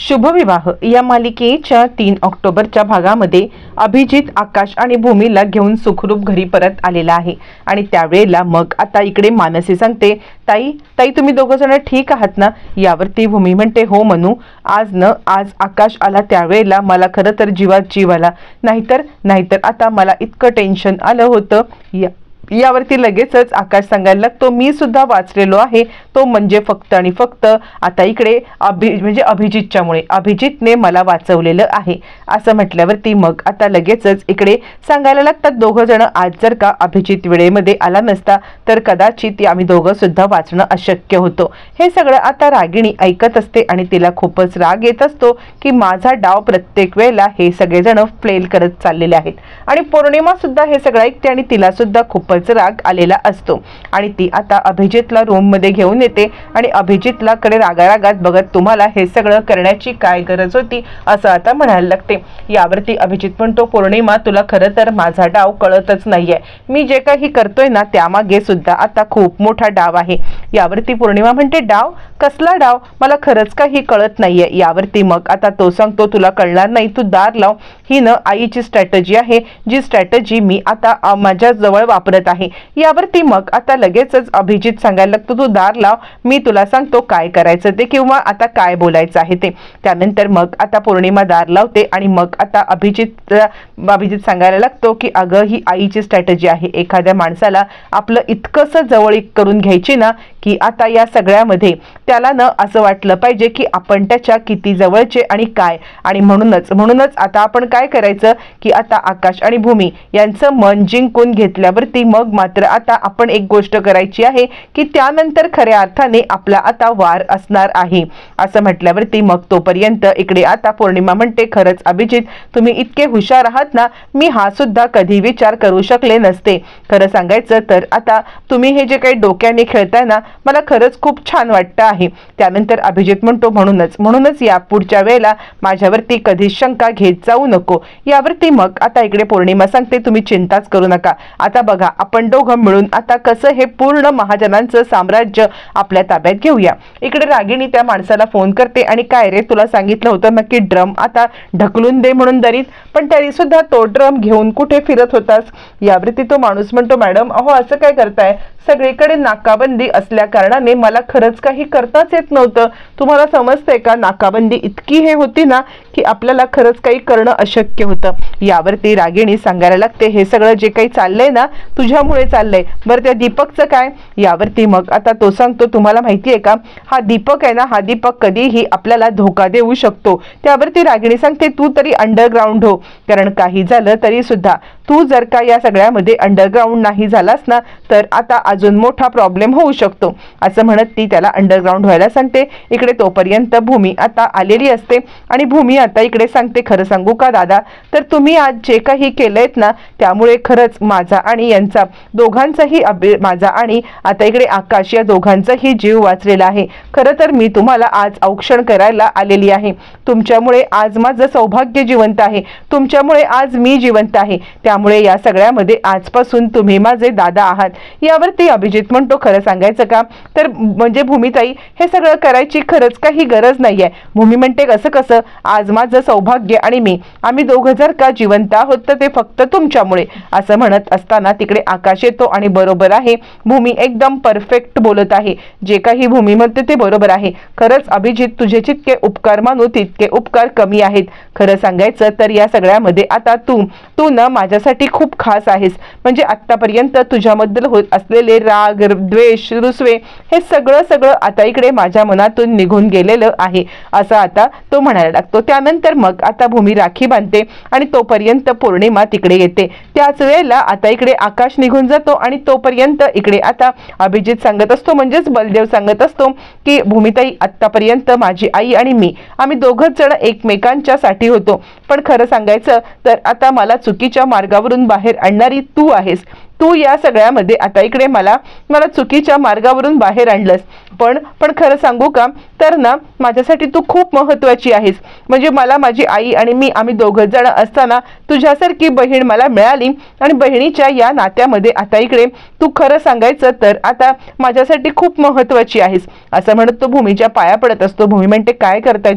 शुभविवाह या मालिकेच्या 3 ऑक्टोबरच्या भागामध्ये अभिजित आकाश आणि भूमीला घेऊन सुखरूप घरी परत आलेला आहे आणि त्यावेळेला मग आता इकडे मानसी सांगते, ताई ताई तुम्ही दोघं जण ठीक आहात ना? यावरती भूमी म्हणते, हो मनू, आज आकाश आला त्यावेळेला मला खरं तर जीवात जीव आला, नाहीतर आता मला इतकं टेन्शन आलं होतं। यावरती लगेचच आकाश सांगायला लागतो, मी सुद्धा वाचलेलो आहे, तो म्हणजे फक्त आणि फक्त आता इकडे अभिजितने मला वाचवलेलं आहे असं म्हटल्यावरती मग आता लगेचच इकडे सांगायला लागतात दोघं जण, आज जर का अभिजित वेळेमध्ये आला नसता तर कदाचित आम्ही दोघं सुद्धा वाचणं अशक्य होतं। हे सगळं आता रागिणी ऐकत असते आणि तिला खूपच राग येत असतो की माझा डाव प्रत्येक वेळेला हे सगळेजण प्लेल करत चाललेले आहेत आणि पौर्णिमा सुद्धा हे सगळं ऐकते आणि तिला सुद्धा खूपच राग आलेला असतो आणि ती आता अभिजितला रूम मध्ये घेऊन येते आणि अभिजितला कडे रागारागात बघत, तुम्हाला हे सगळं करण्याची काय गरज होती असं आता म्हणायला लागते। यावरती अभिजित म्हणतो, पौर्णिमा तुला खरं तर माझा डाव कळतच नाहीये, मी जे काही करतोय ना त्यामागे सुद्धा आता खूप मोठा डाव आहे। यावरती पौर्णिमा म्हणते, डाव? कसला डाव? मला खरंच काही कळत नाहीये। यावरती मग आता तो सांगतो, तुला कळणार नाही, तू दार लाव, ही न आईची स्ट्रॅटेजी आहे, जी स्ट्रॅटेजी मी आता माझ्या जवळ वापरत आहे। यावरती मग आता लगेचच अभिजित सांगायला लागतो, तू दार लाव, मी तुला सांगतो काय करायचं ते किंवा आता काय बोलायचं आहे ते। त्यानंतर मग आता पौर्णिमा दार लावते आणि मग आता अभिजित सांगायला लागतो की अगं ही आईची स्ट्रॅटेजी आहे, एखाद्या माणसाला आपलं इतकंसं जवळीक करून घ्यायची ना की आता या सगळ्यामध्ये त्याला न असं वाटलं पाहिजे की आपण त्याच्या किती जवळचे आणि काय, आणि म्हणूनच आता आपण काय करायचं की आता आकाश आणि भूमी यांचं मन जिंकून घेतल्यावरती मग मात्र आता आपण एक गोष्ट करायची आहे की त्यानंतर खऱ्या अर्थाने आपला आता वार असणार आहे असं म्हटल्यावरती मग तोपर्यंत इकडे आता पौर्णिमा म्हणते, खरंच अभिजित तुम्ही इतके हुशार आहात ना, मी हा सुद्धा कधी विचार करू शकले नसते। खरं सांगायचं तर आता तुम्ही हे जे काही डोक्याने खेळताय ना मला खरंच खूप छान वाटतं आहे। त्यानंतर अभिजित म्हणतो, म्हणूनच या पुढच्या वेळेला माझ्यावरती कधीच शंका घेत जाऊ नको। यावरती मग आता इकडे पौर्णिमा सांगते, तुम्ही चिंताच करू नका, आता बघा आपण दोघं मिळून आता कसं हे पूर्ण महाजनांचं साम्राज्य आपल्या ताब्यात घेऊया। इकडे रागिणी त्या माणसाला फोन करते आणि काय रे, तुला सांगितलं होतं नक्की ड्रम आता ढकलून दे म्हणून दरीत, पण तरी सुद्धा तो ड्रम घेऊन कुठे फिरत होतास? यावरती तो माणूस म्हणतो, मॅडम अहो असं काय करताय, सगळीकडे नाकाबंदी असल्या कारणाने मला खरंच काही करताच येत नव्हतं, तुम्हाला समजतंय का? नाकाबंदी इतकी हे होती ना की आपल्याला खरंच काही करणं अशक्य होतं। यावरती रागिणी सांगायला लागते, हे सगळं जे काही चाललंय ना तुझ्यामुळे चाललंय, बरं त्या दीपकचं काय? यावरती मग आता तो सांगतो, तुम्हाला माहितीये का हा दीपक आहे ना, हा दीपक कधीही आपल्याला धोका देऊ शकतो। त्यावरती रागिणी सांगते, तू तरी अंडरग्राऊंड हो, कारण काही झालं तरी सुद्धा तू जर का या सगळ्यामध्ये अंडरग्राऊंड नाही झालास ना तर आता अजून मोठा प्रॉब्लेम होऊ शकतो असं म्हणत ती त्याला अंडरग्राऊंड व्हायला सांगते। इकडे तोपर्यंत भूमी आता आलेली असते आणि भूमी आता इकडे सांगते, खरं सांगू का दादा, तर तुम्ही आज जे काही केलंयत ना त्यामुळे खरंच माझा आणि यांचा दोघांचाही माझा आणि आता इकडे आकाश या दोघांचाही जीव वाचलेला आहे। खरं तर मी तुम्हाला आज औक्षण करायला आलेली आहे, तुमच्यामुळे आज माझं सौभाग्य जिवंत आहे, तुमच्यामुळे आज मी जिवंत आहे, त्यामुळे या सगळ्यामध्ये आजपासून तुम्ही माझे दादा आहात। यावरती अभिजित म्हणतो, खरं सांगायचं का तर म्हणजे भूमीताई हे सगळं करायची खरंच काही गरज नाहीये। भूमी म्हणते, कसं आज माझं सौभाग्य आणि आम्ही दोघं जर का जिवंत आहोत तर ते फक्त तुमच्यामुळे असं म्हणत असताना तिकडे आकाश येतो आणि बरोबर आहे भूमी एकदम परफेक्ट बोलत आहे, जे काही भूमी म्हणते ते बरोबर आहे। खरंच अभिजित तुझे जितके उपकार मानू तितके उपकार कमी आहेत। खरं सांगायचं तर या सगळ्यामध्ये आता तू न माझ्यासाठी खूप खास आहेस, म्हणजे आतापर्यंत तुझ्याबद्दल होत असलेले राग द्वेष रुसवे हे सगळं आता इकडे माझ्या मनातून निघून गेलेलं आहे असं आता तो म्हणायला लागतो। त्यानंतर मग आता भूमी राखी बांधते आणि तोपर्यंत पौर्णिमा तिकडे येते। त्याच वेळेला आता इकडे आकाश निघून जातो आणि तोपर्यंत इकडे आता अभिजित सांगत असतो, म्हणजेच बलदेव सांगत असतो की भूमिताई आतापर्यंत माझी आई आणि आम्ही दोघंच जण एकमेकांच्या साठी होतो, पण खरं सांगायचं तर आता मला चुकीच्या मार्गावरून बाहेर आणणारी तू आहेस, तू या सगळ्यामध्ये आता इकडे मला चुकीच्या मार्गावरून बाहेर आणलंस, पण खरं सांगू का तर ना माझ्यासाठी तू खूप महत्त्वाची आहेस. म्हणजे मला माझी आई आणि मी आम्ही दोघं जण असताना तुझ्यासारखी बहीण मला मिळाली आणि बहिणीच्या या नात्यामध्ये आता इकडे तू खरं सांगायचं तर आता माझ्यासाठी खूप महत्त्वाची आहेस असं म्हणत तो भूमीच्या पाया पडत असतो. भूमी म्हणते, काय करताय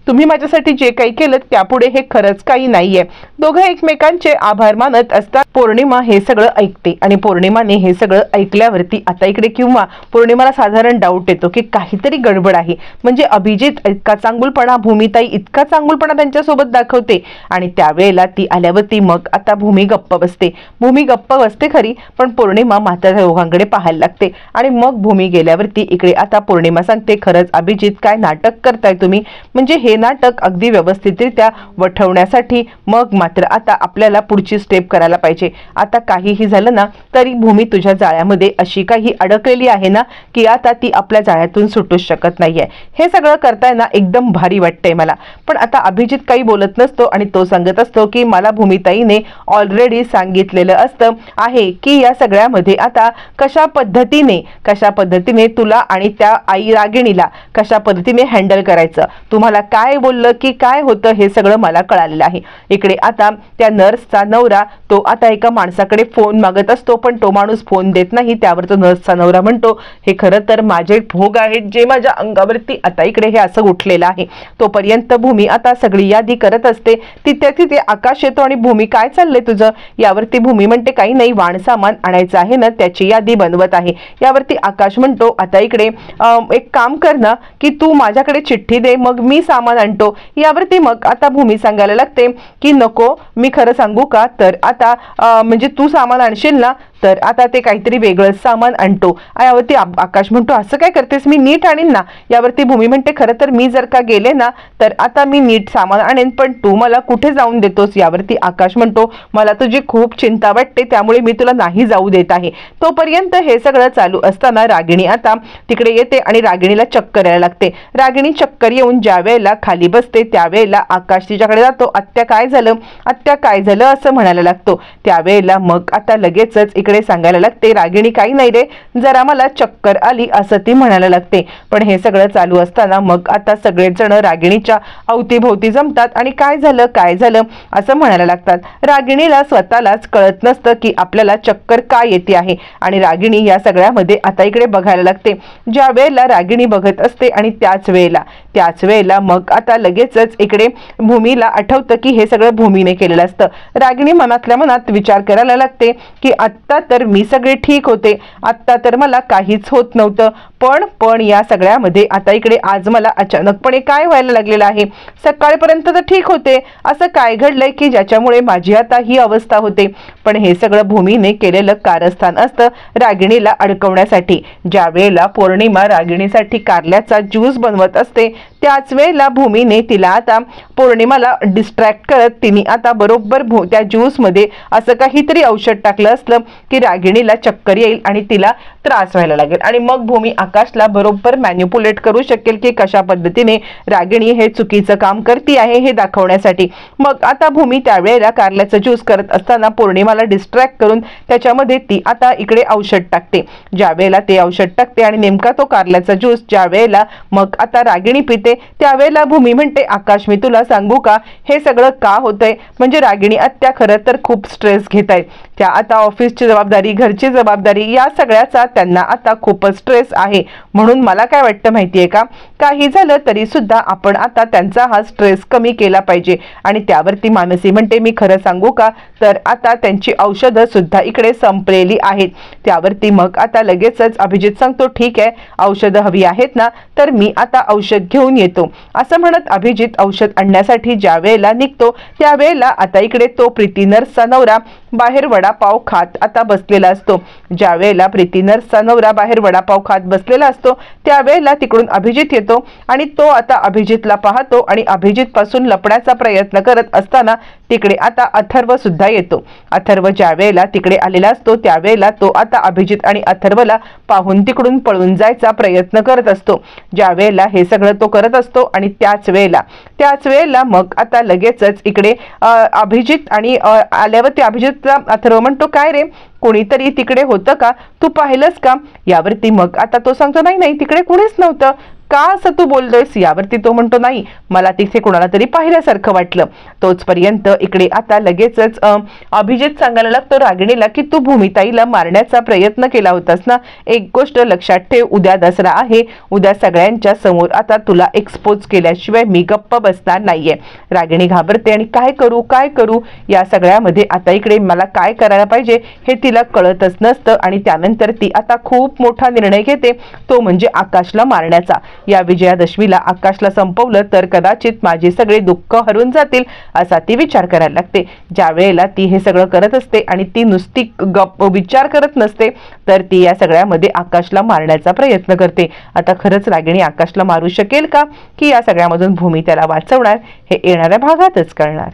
तुम्ही माझ्यासाठी जे काही केलं त्यापुढे हे खरंच काही नाहीये. दोघं एकमेकांचे आभार मानत असतात. पौर्णिमा हे सगळं ऐकते आणि पौर्णिमाने हे सगळं ऐकल्यावरती आता इकडे किंवा पौर्णिमाला साधारण डाऊट येतो की काहीतरी गडबड आहे. म्हणजे अभिजित इतका चांगुलपणा, भूमिताई इतका चांगुलपणा त्यांच्यासोबत दाखवते आणि त्यावेळेला ती आल्यावरती मग आता भूमी गप्प बसते खरी, पण पौर्णिमा मात्र दोघांकडे पाहायला लागते. आणि मग भूमी गेल्यावरती इकडे आता पौर्णिमा सांगते, खरंच अभिजित काय नाटक करताय तुम्ही. म्हणजे हे नाटक अगदी व्यवस्थितरित्या वठवण्यासाठी मग मात्र आता आपल्याला पुढची स्टेप करायला पाहिजे. आता काहीही झालं ना तरी भूमी तुझ्या जाळ्यामध्ये अशी काही अडकलेली आहे ना की आता ती आपल्या जाळ्यातून सुटूच शकत नाहीये. हे सगळं करताना एकदम भारी वाटतंय मला. पण आता अभिजित काही बोलत नसतो आणि तो सांगत असतो की मला भूमिताईने ऑलरेडी सांगितलेलं असतं आहे की या सगळ्यामध्ये आता कशा पद्धतीने तुला आणि त्या आई रागिणीला कशा पद्धतीने हँडल करायचं, तुम्हाला काय बोललं की काय होतं हे सगळं मला कळालेलं आहे. इकडे आता त्या नर्सचा नवरा तो आता एका माणसाकडे फोन मागत असतो, पण तो माणूस फोन देत नाही. त्यावर तो नर्सचा नवरा म्हणतो, हे खरं तर माझे भोग आहेत जे माझ्या अंगावरती आता इकडे हे असं उठलेलं आहे. तोपर्यंत भूमी आता सगळी यादी करत असते. तिथे आकाश येतो आणि भूमी, काय चाललंय तुझं. यावरती भूमी म्हणते, काही नाही, वाण सामान आणायचं आहे ना त्याची यादी बनवत आहे. यावरती आकाश म्हणतो, आता इकडे एक काम कर ना की तू माझ्याकडे चिठ्ठी दे, मग मी सामान आणतो. यावरती मग आता भूमी सांगायला लागते की नको, मी खरं सांगू का तर आता म्हणजे तू सामान आणशील ना तर आता ते काहीतरी वेगळंच सामान आणतो. यावरती आकाश म्हणतो, असं काय करतेस, मी नीट आणीन ना. यावरती भूमी म्हणते, खरं तर मी जर का गेले ना तर आता मी नीट सामान आणेन, पण तू मला कुठे जाऊन देतोस. यावरती आकाश म्हणतो, मला तुझी खूप चिंता वाटते त्यामुळे मी तुला नाही जाऊ देत आहे. तोपर्यंत हे सगळं चालू असताना रागिणी आता तिकडे येते आणि रागिणीला चक्कर यायला लागते. रागिणी चक्कर येऊन ज्या वेळेला खाली बसते त्यावेळेला आकाश तिच्याकडे जातो. आत्या काय झालं असं म्हणायला लागतो. त्यावेळेला मग आता लगेचच इकडे सांगायला लागते, रागिणी काही नाही रे, जरा मला चक्कर आली असं ती म्हणायला लागते. पण हे सगळं चालू असताना मग आता सगळेजण रागिणीच्या अवतीभोवती जमतात आणि काय झालं असं म्हणायला लागतात. रागिणीला स्वतःलाच कळत नसतं की आपल्याला चक्कर का येते आहे आणि रागिणी या सगळ्यामध्ये आता इकडे बघायला लागते. ज्या वेळेला रागिणी बघत असते आणि त्याच वेळेला मग आता लगेचच इकडे भूमीला आठवतं की हे सगळं भूमीने केलेलं असतं. रागिणी मनातल्या मनात विचार करायला लागते की आत्ता तर मी सगळे ठीक होते, आत्ता तर मला काहीच होत नव्हतं, पण या सगळ्यामध्ये आता इकडे आज मला अचानकपणे काय व्हायला लागलेलं आहे. सकाळपर्यंत तर ठीक होते, असं काय घडलंय की ज्याच्यामुळे माझी आता ही अवस्था होते. पण हे सगळं भूमीने केलेलं कारस्थान असतं रागिणीला अडकवण्यासाठी. ज्या वेळेला पौर्णिमा रागिणीसाठी कारल्याचा ज्यूस बनवत असते त्याच वेळेला भूमीने तिला आता पौर्णिमाला डिस्ट्रॅक्ट करत तिने आता बरोबर त्या ज्यूसमध्ये असं काहीतरी औषध टाकलं असलं की रागिणीला चक्कर येईल आणि तिला त्रास व्हायला लागेल आणि मग भूमी आकाशला बरोबर मॅन्युपुलेट करू शकेल की कशा पद्धतीने रागिणी हे चुकीचं काम करते आहे हे दाखवण्यासाठी. मग आता भूमी त्यावेळेला कारल्याचं ज्यूस करत असताना पौर्णिमाला डिस्ट्रॅक्ट करून त्याच्यामध्ये ती आता इकडे औषध टाकते. ज्या वेळेला ते औषध टाकते आणि नेमका तो कारल्याचा ज्यूस ज्या वेळेला मग आता रागिणी पिते त्यावेळेला भूमी म्हणते, आकाश मी तुला सांगू का हे सगळं का होतंय. म्हणजे रागिणी आत्या खरं तर खूप स्ट्रेस घेत आहेत. त्या आता ऑफिसची जबाबदारी, घरची जबाबदारी या सगळ्याचा त्यांना आता खूपच स्ट्रेस आहे. म्हणून मला काय वाटतं माहितीये का, काही झालं तरी सुद्धा आपण आता त्यांचा हा स्ट्रेस कमी केला पाहिजे. आणि त्यावरती मानसी म्हणते, मी खरं सांगू का तर आता त्यांची औषधं सुद्धा इकडे संपलेली आहेत. त्यावरती मग आता लगेचच अभिजित सांगतो, ठीक आहे औषधं हवी आहेत ना तर मी आता औषध घेऊन येतो. असं म्हणत अभिजित औषध आणण्यासाठी ज्या वेळेला निघतो त्यावेळेला आता इकडे तो प्रीती नर्सचा नवरा बाहेर वडापाव खात आता बसलेला असतो. ज्या वेळेला प्रीती नर्सचा नवरा बाहेर वडापाव खात बसलेला असतो त्यावेळेला तिकडून अभिजित येतो आणि तो आता अभिजितला पाहतो आणि अभिजित पासून लपण्याचा प्रयत्न करत असताना तिकडे आता अथर्व सुद्धा येतो. अथर्व ज्या वेळेला तिकडे आलेला असतो त्यावेळेला तो आता अभिजित आणि अथर्वला पाहून तिकडून पळून जायचा प्रयत्न करत असतो. ज्या वेळेला हे सगळं तो करत असतो आणि त्याच वेळेला मग आता लगेचच इकडे अभिजित आणि आल्यावर ते अभिजितला अथर्व म्हणतो, काय रे कोणीतरी तिकडे होतं का, तू पाहिलंस का? यावरती मग आता तो सांगतो, नाही तिकडे कोणीच नव्हतं. का असं तू बोलतोयस? यावरती तो म्हणतो, नाही मला तिथे कोणाला तरी पाहिल्यासारखं वाटलं. तोचपर्यंत इकडे आता लगेचच अभिजित सांगायला लागतो रागिणीला की तू भूमिताईला मारण्याचा प्रयत्न केला होतास ना. एक गोष्ट लक्षात ठेव, उद्या दसरा आहे, उद्या सगळ्यांच्या समोर आता तुला एक्सपोज केल्याशिवाय मी गप्प बसणार नाहीये. रागिणी घाबरते आणि काय करू या सगळ्यामध्ये आता इकडे मला काय करायला पाहिजे हे तिला कळतच नसतं. आणि त्यानंतर ती आता खूप मोठा निर्णय घेते, तो म्हणजे आकाशला मारण्याचा. या विजयादशमीला आकाशला संपवलं तर कदाचित माझे सगळे दुःख हरून जातील असा ती विचार करायला लागते. ज्या वेळेला ती हे सगळं करत असते आणि ती नुसती विचार करत नसते तर ती या सगळ्यामध्ये आकाशला मारण्याचा प्रयत्न करते. आता खरंच रागिणी आकाशला मारू शकेल का की या सगळ्यामधून भूमी त्याला वाचवणार हे येणाऱ्या भागातच कळणार.